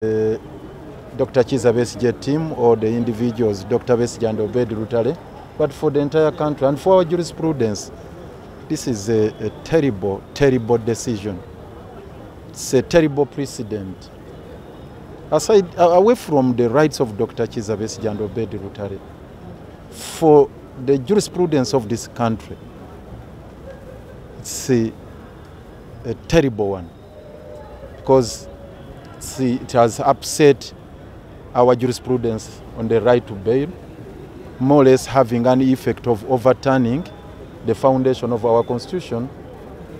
Dr. Kizza Besigye team or the individuals, Dr. Besigye and Obed Lutale, but for the entire country and for our jurisprudence, this is a terrible, terrible decision. It's a terrible precedent. Aside, away from the rights of Dr. Kizza Besigye and Obed Lutale, for the jurisprudence of this country, it's a terrible one, because it has upset our jurisprudence on the right to bail, more or less having an effect of overturning the foundation of our Constitution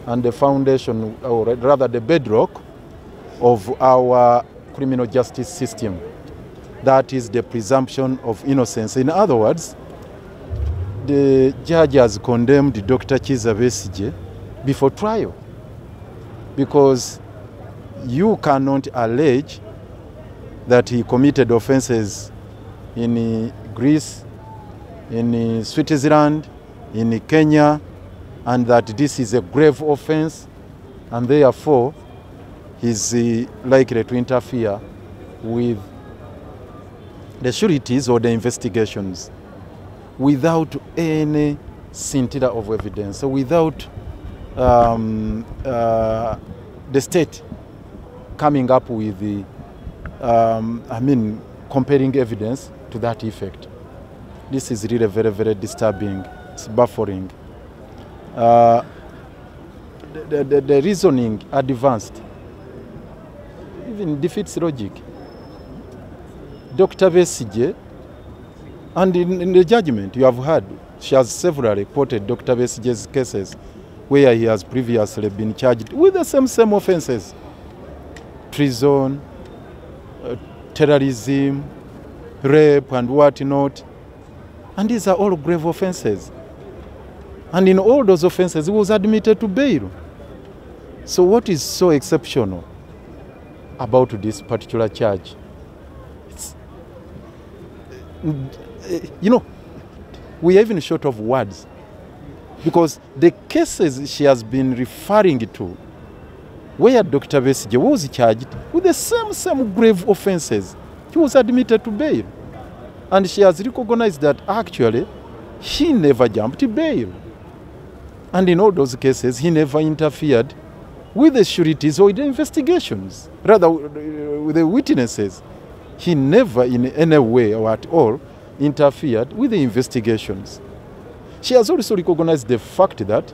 and the foundation, or rather the bedrock of our criminal justice system. That is the presumption of innocence. In other words, the judge has condemned Dr. Kizza Besigye before trial, because you cannot allege that he committed offenses in Greece, in Switzerland, in Kenya, and that this is a grave offense, and therefore he's likely to interfere with the sureties or the investigations without any scintilla of evidence, so without the state coming up with the, comparing evidence to that effect. This is really very, very disturbing. It's baffling. The reasoning advanced even defeats logic. Dr. Besigye, and in the judgment you have heard, she has severally quoted Dr. Besigye's cases where he has previously been charged with the same offenses: treason, terrorism, rape, and what not. And these are all grave offenses. And in all those offenses, he was admitted to bail. So what is so exceptional about this particular charge? It's, we are even short of words, because the cases she has been referring to, where Dr. Besigye was charged with the same grave offenses, he was admitted to bail. And she has recognized that actually he never jumped bail. And in all those cases, he never interfered with the sureties or the investigations, rather with the witnesses. He never in any way or at all interfered with the investigations. She has also recognized the fact that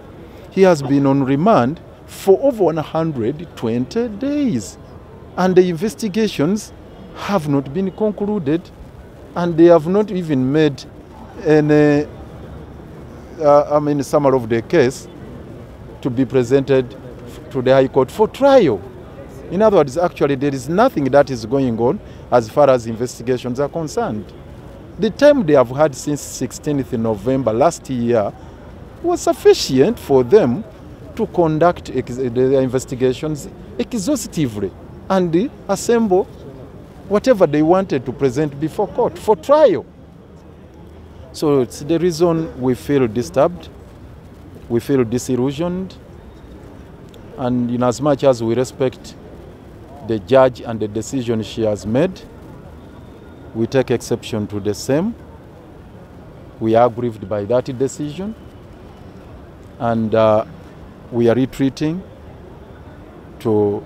he has been on remand for over 120 days. And the investigations have not been concluded, and they have not even made any summary of the case to be presented to the High Court for trial. In other words, actually there is nothing that is going on as far as investigations are concerned. The time they have had since 16th November last year was sufficient for them to conduct the investigations exhaustively and assemble whatever they wanted to present before court for trial. So it's the reason we feel disturbed, we feel disillusioned, and in as much as we respect the judge and the decision she has made, we take exception to the same. We are aggrieved by that decision, and we are retreating to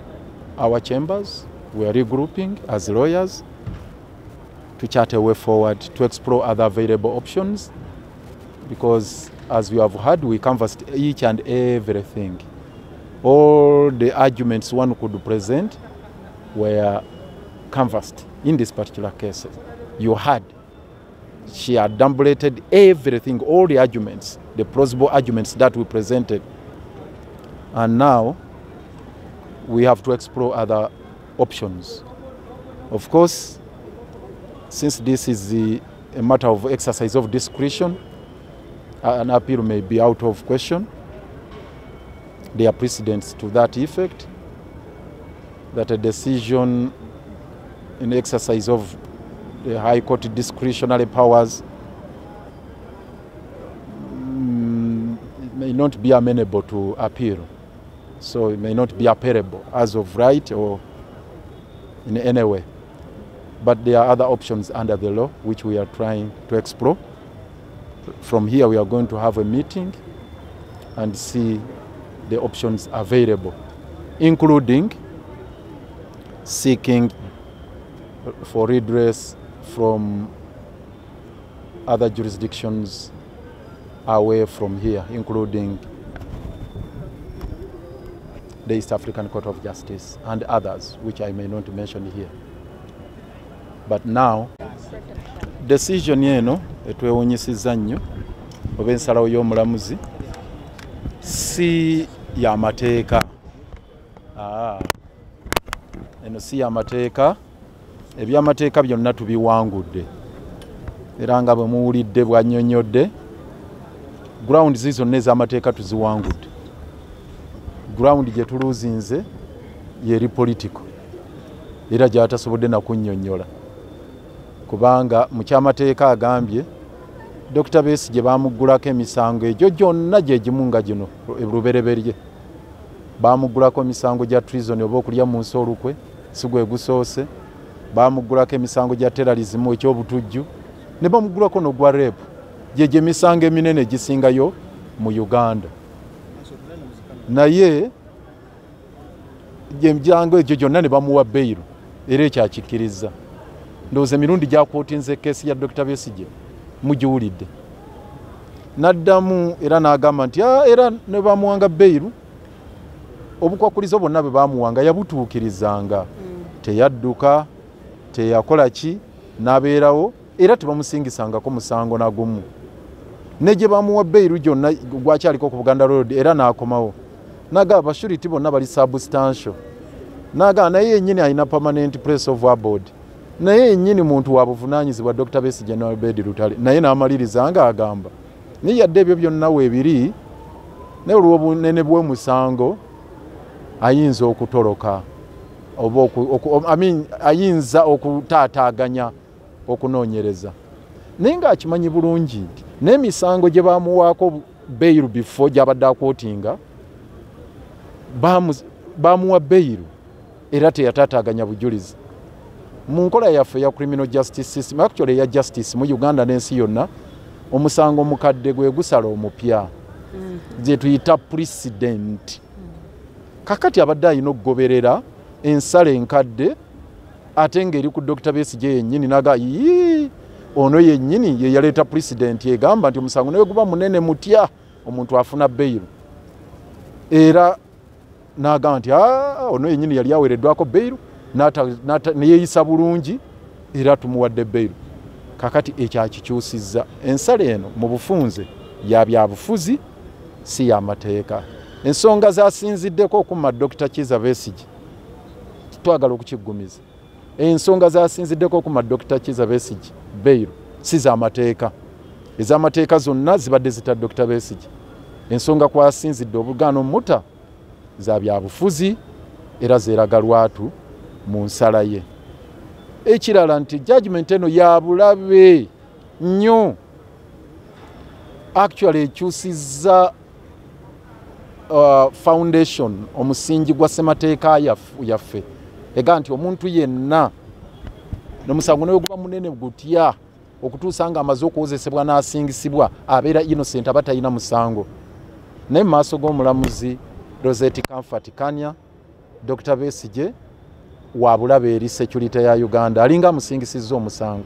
our chambers. We are regrouping as lawyers to chart a way forward, to explore other available options, because as we have heard, we canvassed each and everything. All the arguments one could present were canvassed in this particular case. You heard, she had dumblated everything, all the arguments, the plausible arguments that we presented. And now we have to explore other options. Of course, since this is a matter of exercise of discretion, an appeal may be out of question. There are precedents to that effect, that a decision in exercise of the High Court discretionary powers may not be amenable to appeal. So it may not be appealable as of right, or in any way. But there are other options under the law which we are trying to explore. From here we are going to have a meeting and see the options available, including seeking for redress from other jurisdictions away from here, including the East African Court of Justice and others, which I may not mention here. But now, decision yeno etwewunyisiza nnyo oba ensalawo y'omulamuzi si ya mateeka. Eno si ya mateeka, ebyamateeka byonna tubiwangudde. Era nga bwe muwulidde bwannyonnyodde, ground zizo n'ez'amateeka tuziwangudde. Ground gye tuluuzinze yeri political, era gyatasobodde na kunnyonnyola. Kubanga mu kyamateeka agambye Dr. Besigye bamuggulako emisango egyo gyonna gye gimu nga gino lubereberye. Bamuggulako emisango gya treason oba okulya mu nsi olukwe si gwe gusoose. Bamuggulako emisango gya terrorism ekyobutujju, ne bamuggulako n'ogwa rape. Gye misango eminene gisingayo mu Uganda. Naye gy'emisango egyo gyonna ne bamuwa bail, era ekyakikkiriza. Ndowooza emirundi gyakwotinze keesi ya Dr. Besigye mugiwulidde. N'addamu era n'agamba nti era ne bamuwanga bail, obukwakulizo bwonna bwe bamuwanga yabutuukirizanga. Teyadduka, teyakola ki, n'abeerawo, era tebamusingisangako musango na gumu. Ne gye bamuwa bail gyonna gwakyaliko ku Buganda Road era n'akomawo. N'agamba abashuriti bonna bali substantial. N'agamba naye yennyini alina permanent place of abode. Naye yennyini muntu wa buvunaanyizibwa Dr. Besigye Norbert Lutale. Naye n'amaliriza nga agamba naye yadde ebyo byonna weebiri, naye olw'obunene bw'omusango ayinza okutoloka oba ayinza okutaataaganya okunoonyereza. Naye ng'akimanyi bulungi nti n'emisango gye bamuwaako bail before gy'abadde akwotinga bamuwa bail era teyataataaganya bujulizi. Mu nkola yaffe ya criminal justice system, actually ya justice mu Uganda n'ensi yonna, omusango omukadde gwe gusala omupya gye tuyita precedent. Kakati abadde alina okugoberera ensala enkadde ate ng'eri ku Dr. Besigye yennyini naga ono yennyini ye yaleeta precedent egamba nti omusango naye guba munene mutya omuntu afuna bail. Era n'agamba nti ono yennyini yali aweereddwako bail neyeeyisa bulungi era tumuwadde bail. Kakati ekyakikyusizza ensala eno mu bufunze ya byabufuzi si ya mateeka. Ensonga zasinziddeko okuma Dr. Kizza Besigye twagala okukiggumiza. Ensonga zasinziddeko okuma Dr. Kizza Besigye bail si za mateeka. Ez'amateeka zonna zibadde zita Dr. Besigye. Ensonga kwasinzidde obugaano muta za byabufuzi era zeeraga lwatu mu nsala ye. Ekirala nti judgment eno ya bulabe nnyo. Actually ekyusizza foundation omusingi gwa ssemateeka yaffe. Ega nti omuntu yenna n'omusango naye guba munene gutya okutuusa nga amaze okuwozesebwa n'asingisibwa abeera innocent aba talina musango. Naye mu maaso g'omulamuzi Rosette Comfort Kanya, Dr. Besigye wa bulabe eri security ya Uganda alinga amusingisizza omusango.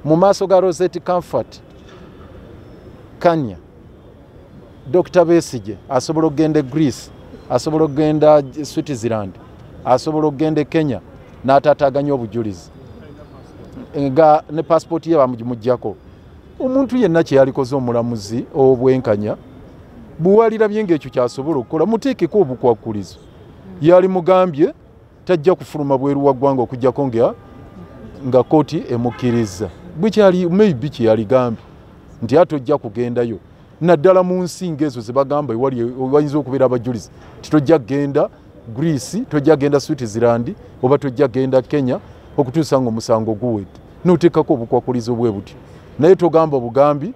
Mu maaso ga Rosette Comfort Kanya, Dr. Besigye asobola okugenda Greece, asobola okugenda Switzerland, asobola okugenda Kenya n'ataataaganya obujulizi nga ne passport ye bamuggyako. Omuntu yenna kye yalikoze omulamuzi obwenkanya buwalira byenga ekyo kyasobola okukola muteekeko obukwakulizo. Yali mugambye tajja kufuluma bweru wa ggwanga okujjako nga kooti emukkiriza. Bwekyali maybe kye yaligambye nti atojja kugendayo naddala mu nsi ng'ezo ze bagamba wayinza okubeera abajulizi titojja kgenda Greece, tojja kgenda Switzerland oba tojja kgenda Kenya okutuusa ng'omusango guwedde. N'oteekako obukwakulizo bwe butyo. Naye togamba bugambi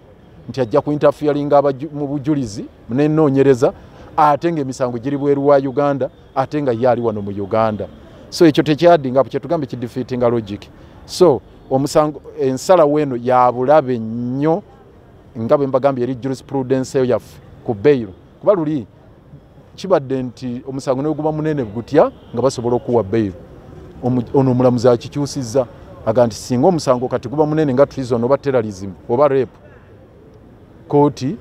nti ajja ku interferinga mu bujulizi n'ennoonyereza ate ng'emisango giri bweru wa Uganda ate nga ye ali wano mu Uganda. so ekyo tekyadinga kye tugambe ki defeating logic. So omusango ensala weno ya bulabe nnyo nga bwe mbagambye eri jurisprudence yaffe ku bail kuba luli kibadde nti omusango ne guba munene gutya nga basobola okuwa bail ono omulamuzi akikyusizza aga nti singa omusango kati guba munene nga treason oba terrorism oba rape kooti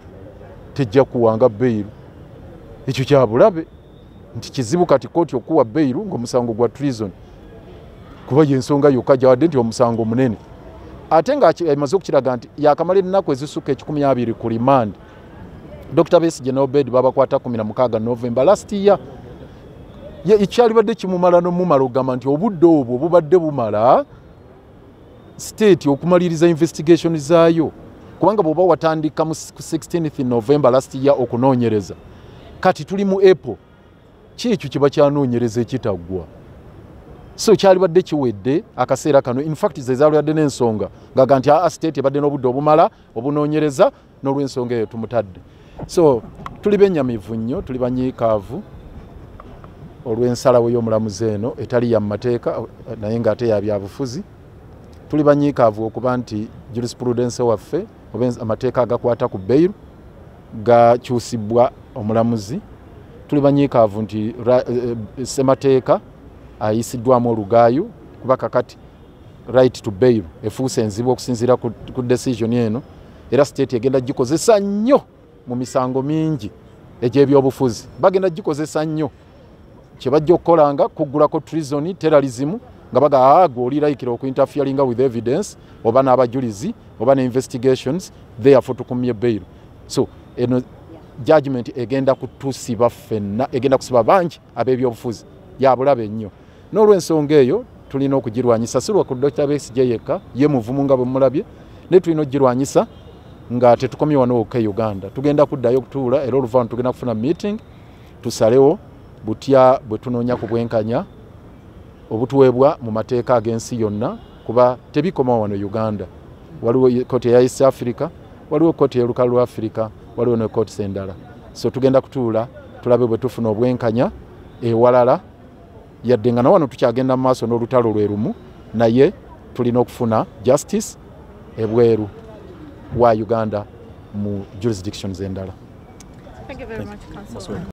tejja kuwanga bail. Ekyo kya bulabe nti kizibu kati kooti okuwa bail ng'omusango gwa treason kuba y'ensonga yokka gyawadde nti omusango munene ate nga emaze okukiraga nti yakamala ennaku ezisukka 12 ku remand. Dr. Besigye ne Obed babakwata 16 November last year. Ekyalibadde kimumala n'omumala ogamba nti obudde obwo bubadde bumala state okumaliriza investigation zaayo kubanga bw'oba watandika mu 16th November last year okunoonyereza kati tuli mu April kyekyo kiba kyanoonyereza ekitaggwa. So kyalibadde kiwedde akaseera kano in fact zezaalwadde n'ensonga ngaga nti state ebadde n'obudde obumala obunoonyereza n'olw'ensonga eyo tumutadde. So tuli bennyamivu nnyo tuli banyiikaavu olw'ensalawo y'omulamuzi eno etali ya mateeka naye ng'ate ya byabufuzi. Tuli banyiikaavu okuba nti jurisprudence waffe oba amateeka agakwata ku bail gakyusibwa omulamuzi. Tuli banyiikaavu nti ssemateeka ayisiddwamu olugaayo kuba kakati right to bail efuuse enzibu okusinziira ku decision eno era state egenda gikozesa nnyo mu misango mingi egy'ebyobufuzi bagenda gikozesa nnyo kye bajja okukolanga kuggulako treason terrorism nga baga gw'olirayikira okuinterferinga with evidence oba n'abajulizi oba ne investigations therefore tukumye bail. So eno judgment egenda kutusiba ffenna egenda kusiba bangi ab'ebyobufuzi ya bulabe nnyo n'olw'ensonga eyo tulina okugirwanyisa si lwa ku Dr. Besigye yekka ye muvumu nga bwe mulabye naye tulina okugirwanyisa nga tetukomye wano wokka Uganda. Tugenda kuddayo okutuula era oluvannyuma tugenda kufuna meeting tusalewo butya bwe tunoonya ku bwenkanya obutuweebwa mu mateeka ag'ensi yonna kuba tebikoma wano Uganda. Waliwo kooti ya East Africa, waliwo kooti y'olukalu lwa Africa, waliwo ne kooti endala. So tugenda kutuula tulabe bwe tufuna obwenkanya ewalala yadde nga na wano tukyagenda mu maaso n'olutalo lwe lumu naye tulina okufuna justice ebweru wa Uganda mu jurisdictions endala. Thank you very much, Councillor.